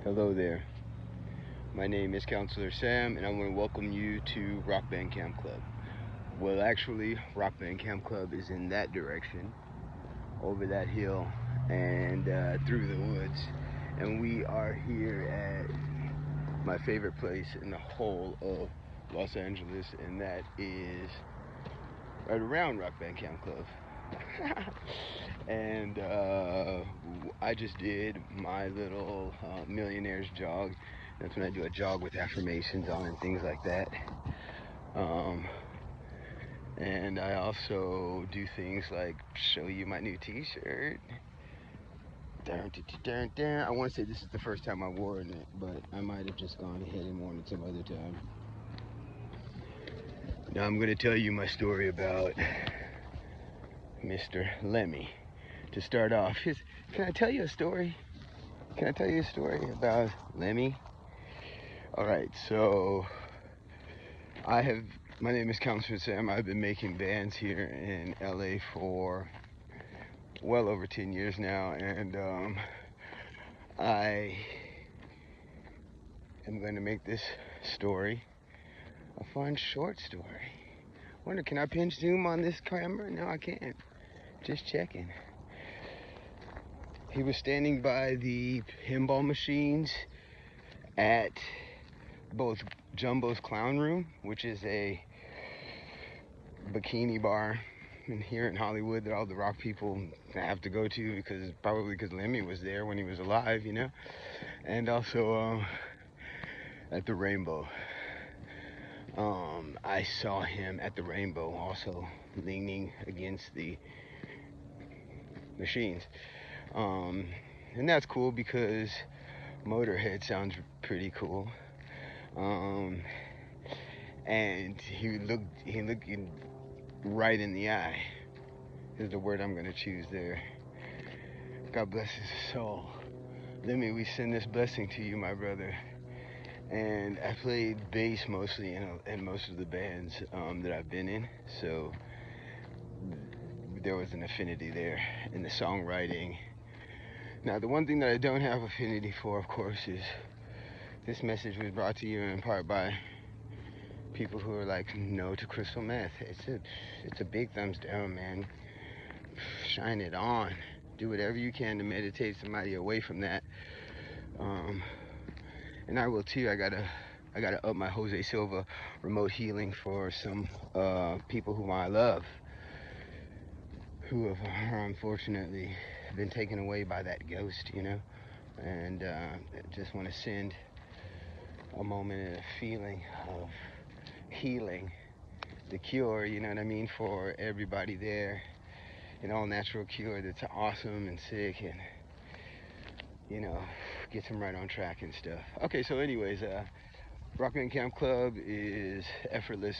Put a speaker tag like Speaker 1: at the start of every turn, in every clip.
Speaker 1: Hello there. My name is Counsellor Sam, and I want to welcome you to RockBandCampClub. Well, actually, RockBandCampClub is in that direction, over that hill, and through the woods. And we are here at my favorite place in the whole of Los Angeles, and that is right around RockBandCampClub. And I just did my little millionaire's jog. That's when I do a jog with affirmations on and things like that. And I also do things like show you my new t-shirt. I want to say this is the first time I wore it, but I might have just gone ahead and worn it some other time. Now I'm going to tell you my story about Mr. Lemmy. To start off, can I tell you a story? Can I tell you a story about Lemmy? All right, so my name is Counsellor Sam. I've been making bands here in LA for well over 10 years now, and I am going to make this story a fun short story. Wonder, can I pinch zoom on this camera? No, I can't. Just checking. He was standing by the pinball machines at both Jumbo's Clown Room, which is a bikini bar here in Hollywood that all the rock people have to go to because Lemmy was there when he was alive, you know, and also at the Rainbow. I saw him at the Rainbow also leaning against the machines. And that's cool because Motorhead sounds pretty cool. And he looked right in the eye is the word I'm going to choose there. God bless his soul. Lemmy, we send this blessing to you, my brother. And I played bass mostly in most of the bands that I've been in, so there was an affinity there in the songwriting. Now, the one thing that I don't have affinity for, of course, is this message was brought to you in part by people who are like, no to crystal meth. It's a big thumbs down, man. Shine it on. Do whatever you can to meditate somebody away from that. And I will too. I gotta up my Jose Silva remote healing for some people whom I love, who have unfortunately been taken away by that ghost, you know. And just want to send a moment and a feeling of healing, the cure, you know what I mean, for everybody there. An all natural cure that's awesome and sick, and you know, gets them right on track and stuff. Okay, so anyways, RockBandCampClub is effortless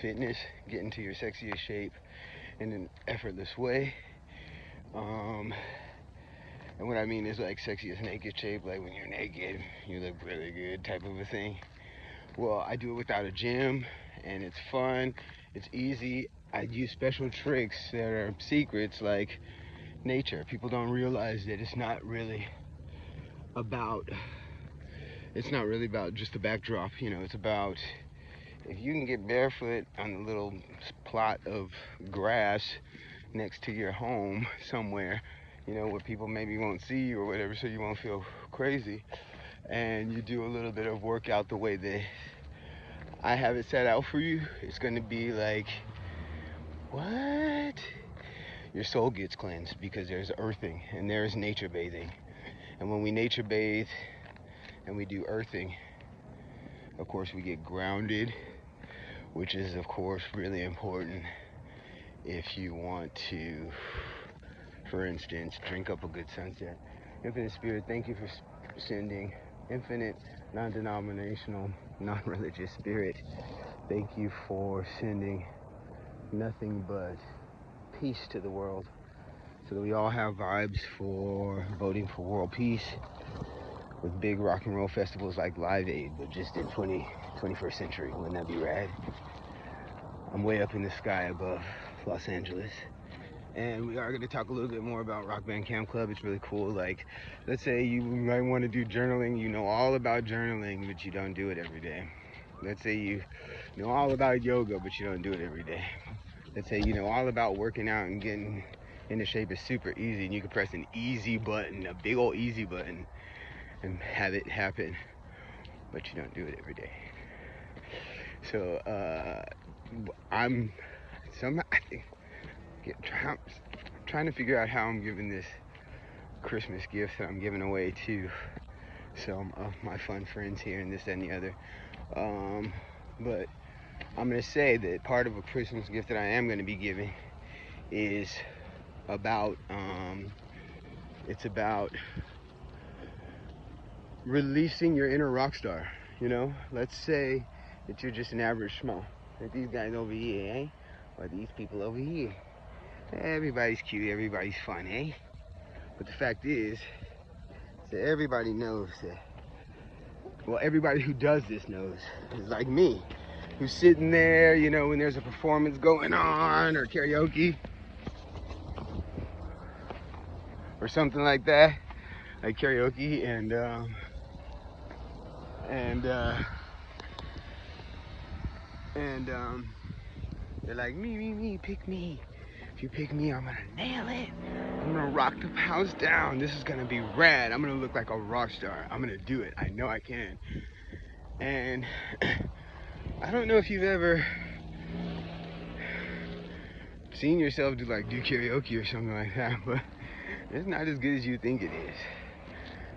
Speaker 1: fitness, get into your sexiest shape in an effortless way. And what I mean is like sexiest naked shape, like when you're naked, you look really good type of a thing. Well, I do it without a gym, and it's fun, it's easy. I use special tricks that are secrets, like nature. People don't realize that it's not really about just the backdrop, you know. It's about if you can get barefoot on a little plot of grass next to your home somewhere, you know, where people maybe won't see you or whatever, so you won't feel crazy, and you do a little bit of workout the way that I have it set out for you, it's going to be like, what? Your soul gets cleansed because there's earthing and there's nature bathing. And when we nature bathe and we do earthing, of course we get grounded, which is of course really important if you want to, for instance, drink up a good sunset. Infinite Spirit, thank you for sending infinite, non-denominational, non-religious spirit. Thank you for sending nothing but peace to the world, so that we all have vibes for voting for world peace with big rock and roll festivals like Live Aid, but just in 21st century. Wouldn't that be rad? I'm way up in the sky above Los Angeles, And we are going to talk a little bit more about Rock Band Camp Club. It's really cool. Like, let's say you might want to do journaling. You know all about journaling, but you don't do it every day. Let's say you know all about yoga, but you don't do it every day. Let's say you know all about working out and getting into shape is super easy, and you can press an easy button, a big old easy button, and have it happen, but you don't do it every day. So I'm trying to figure out how I'm giving this Christmas gift that I'm giving away to some of my fun friends here and this, that, and the other. But I'm going to say that part of a Christmas gift that I am going to be giving is about, it's about releasing your inner rock star. You know, let's say that you're just an average schmo, like these guys over here, eh? Or these people over here. Everybody's cute, everybody's fun, eh? But the fact is that everybody knows that, well, everybody who does this knows, is like me, who's sitting there, you know, when there's a performance going on, or karaoke, or something like that, like karaoke, and they're like, me, pick me. If you pick me, I'm gonna nail it. I'm gonna rock the house down. This is gonna be rad. I'm gonna look like a rock star. I'm gonna do it. I know I can. And I don't know if you've ever seen yourself do karaoke or something like that, but it's not as good as you think it is.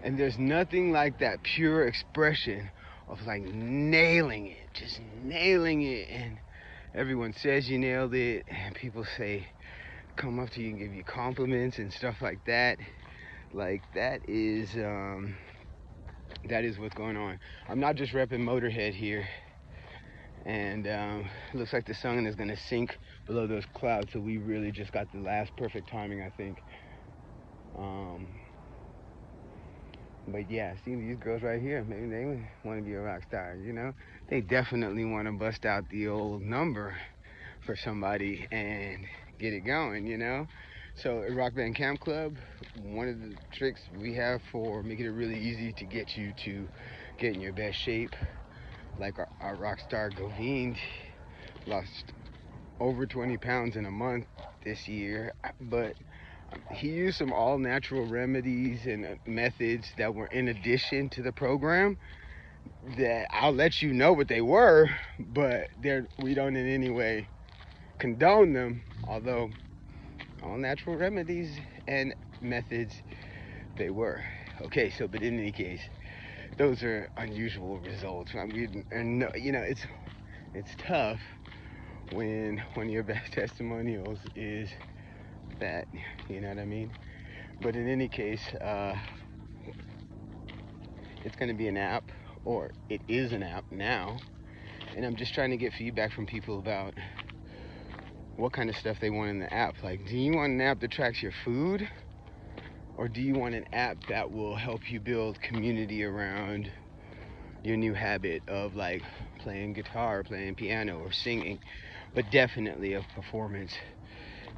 Speaker 1: And there's nothing like that pure expression of like nailing it, just nailing it. And everyone says you nailed it, and people say, come up to you and give you compliments and stuff like that. Like that is what's going on. I'm not just repping Motorhead here, and it looks like the sun is gonna sink below those clouds, so we really just got the last perfect timing, I think. But yeah, see these girls right here, maybe they want to be a rock star, you know? They definitely want to bust out the old number for somebody and get it going, you know? So at Rock Band Camp Club, one of the tricks we have for making it really easy to get you to get in your best shape, like our rock star Govind lost over 20 pounds in a month this year, but he used some all-natural remedies and methods that were in addition to the program that I'll let you know what they were, but we don't in any way condone them, although all-natural remedies and methods they were. Okay, so but in any case, those are unusual results. I mean, and you know, it's tough when one of your best testimonials is that, you know what I mean? But in any case, it's going to be an app, or it is an app now, and I'm just trying to get feedback from people about what kind of stuff they want in the app. Like, do you want an app that tracks your food, or do you want an app that will help you build community around your new habit of like playing guitar, playing piano, or singing, but definitely of performance?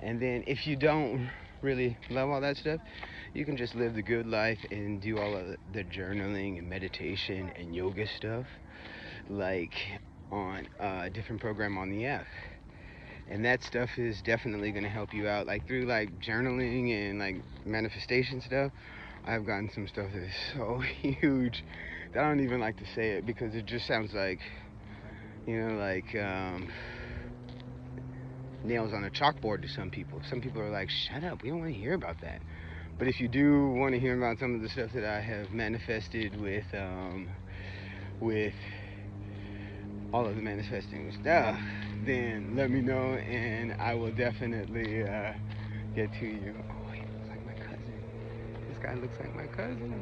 Speaker 1: And then if you don't really love all that stuff, you can just live the good life and do all of the journaling and meditation and yoga stuff like on a different program on the app. And that stuff is definitely going to help you out, like through like journaling and like manifestation stuff. I've gotten some stuff that is so huge that I don't even like to say it, because it just sounds like, you know, like nails on a chalkboard to some people. Some people are like, shut up, we don't want to hear about that. But if you do want to hear about some of the stuff that I have manifested with all of the manifesting stuff, then let me know and I will definitely get to you. Oh, he looks like my cousin. This guy looks like my cousin.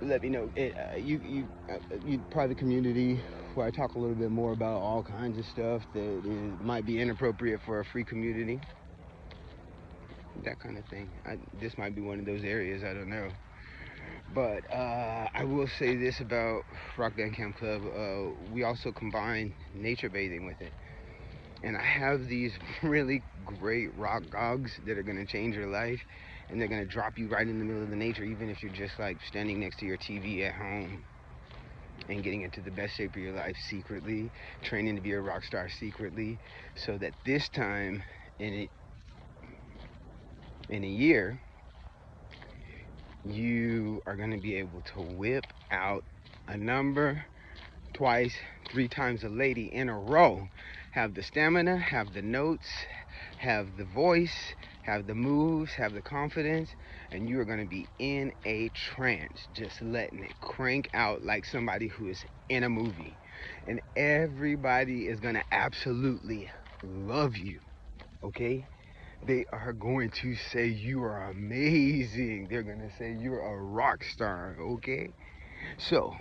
Speaker 1: Let me know. You private community where I talk a little bit more about all kinds of stuff that might be inappropriate for a free community. That kind of thing. This might be one of those areas, I don't know. But I will say this about Rock Band Camp Club. We also combine nature bathing with it. And I have these really great rock gogs that are going to change your life. And they're going to drop you right in the middle of the nature, even if you're just like standing next to your TV at home and getting into the best shape of your life secretly, training to be a rock star secretly, so that this time in a year, you are going to be able to whip out a number twice, 3 times a lady in a row. Have the stamina, have the notes, have the voice, have the moves, have the confidence, and you are going to be in a trance, just letting it crank out like somebody who is in a movie. And everybody is going to absolutely love you, okay? They are going to say you are amazing. They're going to say you're a rock star, okay? So,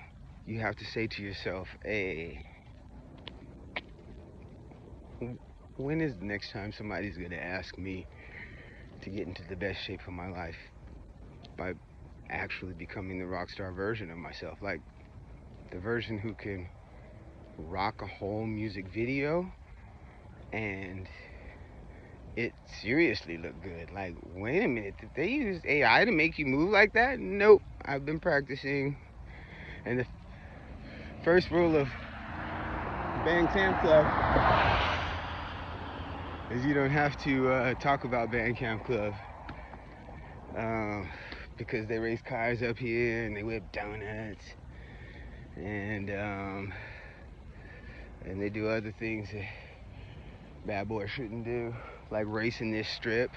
Speaker 1: you have to say to yourself, hey, when is the next time somebody's going to ask me to get into the best shape of my life by actually becoming the rock star version of myself? Like, the version who can rock a whole music video and it seriously look good. Like, wait a minute, did they use AI to make you move like that? Nope, I've been practicing. And the first rule of Band Camp Club is you don't have to talk about Band Camp Club because they race cars up here and they whip donuts and they do other things that bad boys shouldn't do, like racing this strip.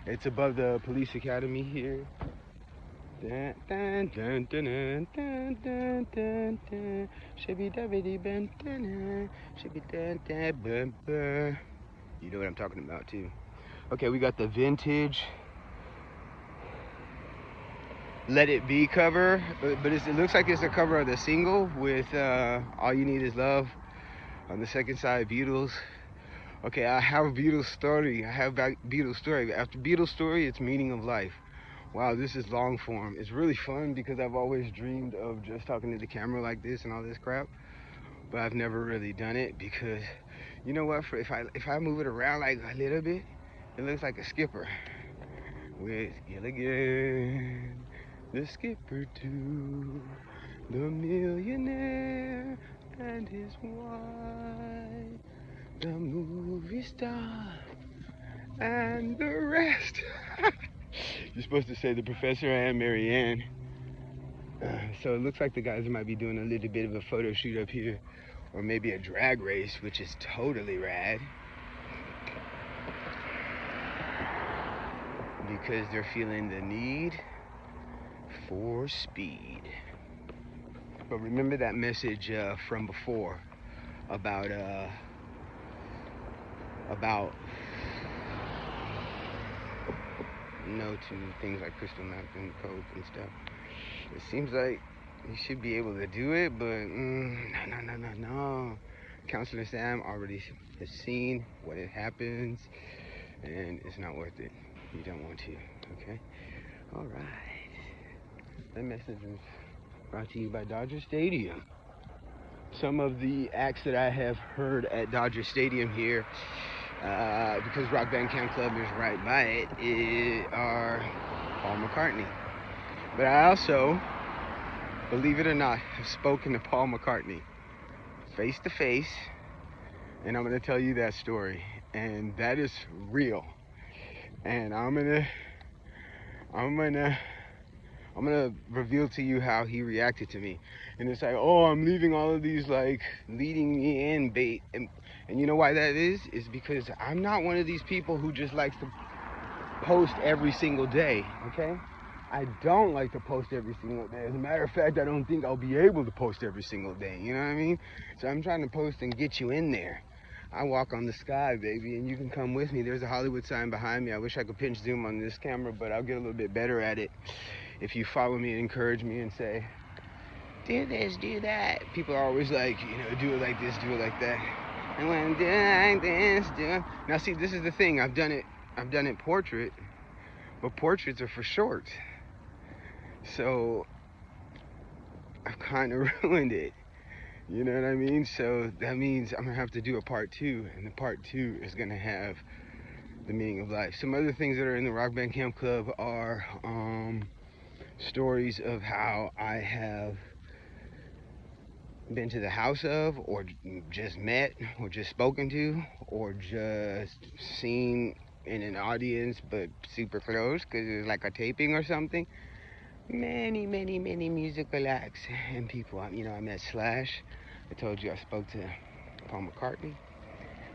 Speaker 1: It's above the police academy here. Dun, dun, dun, dun, dun, dun, dun, dun, dun. Shibby dabby bun, dun, shibby dun, dun, bun, bun. You know what I'm talking about too. Okay, we got the vintage Let It Be cover, but it looks like it's the cover of the single with All You Need Is Love on the second side, Beatles. Okay, I have a Beatles story. After Beatles story, it's Meaning of Life. Wow, this is long form. It's really fun because I've always dreamed of just talking to the camera like this and all this crap, but I've never really done it because, you know what? If I move it around like a little bit, it looks like a skipper. With Gilligan, the skipper too, the millionaire and his wife, the movie star, and the rest. You're supposed to say the professor and Marianne. So it looks like the guys might be doing a little bit of a photo shoot up here, or maybe a drag race, which is totally rad. Because they're feeling the need for speed. But remember that message from before about no to things like crystal meth and coke and stuff. It seems like you should be able to do it, but no. Counsellor Sam already has seen what it happens, and it's not worth it. You don't want to, okay? All right. That message was brought to you by Dodger Stadium. Some of the acts that I have heard at Dodger Stadium here, because Rock Band Camp Club is right by it, are Paul McCartney. But I also, believe it or not, have spoken to Paul McCartney face to face, and I'm going to tell you that story. And that is real. And I'm gonna reveal to you how he reacted to me. And it's like, oh, I'm leaving all of these like leading me in bait. And you know why that is? Is because I'm not one of these people who just likes to post every single day, okay? I don't like to post every single day. As a matter of fact, I don't think I'll be able to post every single day, you know what I mean? So I'm trying to post and get you in there. I walk on the sky, baby, and you can come with me. There's a Hollywood sign behind me. I wish I could pinch zoom on this camera, but I'll get a little bit better at it if you follow me and encourage me and say, do this, do that. People are always like, you know, do it like this, do it like that. And when do like this, do it. Now see, this is the thing. I've done it portrait, but portraits are for short. So I've kind of ruined it. You know what I mean? So that means I'm gonna have to do a part 2, and the part 2 is gonna have the meaning of life. Some other things that are in the Rock Band Camp Club are stories of how I have been to the house of, or just met, or just spoken to, or just seen in an audience, but super close because it was like a taping or something. Many, many, many musical acts and people. You know, I met Slash. I told you I spoke to Paul McCartney.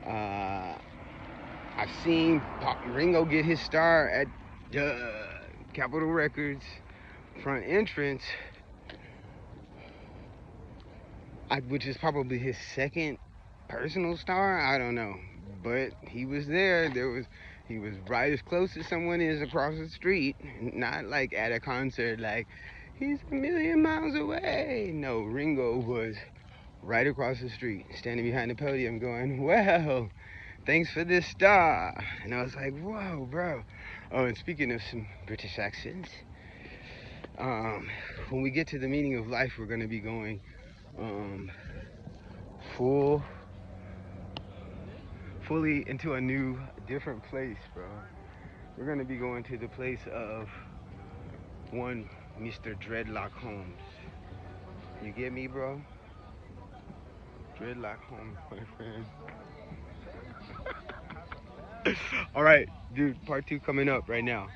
Speaker 1: I've seen Ringo get his star at Capitol Records front entrance, which is probably his second personal star. I don't know, but he was there. He was right as close as someone is across the street, not like at a concert, like he's a million miles away. No, Ringo was right across the street, standing behind the podium, going, "Well, thanks for this star." And I was like, "Whoa, bro." Oh, and speaking of some British accents, when we get to the meaning of life, we're gonna be going full fully into a new, different place, bro. We're gonna be going to the place of one Mr. Dreadlock Holmes. You get me, bro? Dreadlock Holmes, my friend. All right, dude. Part 2 coming up right now.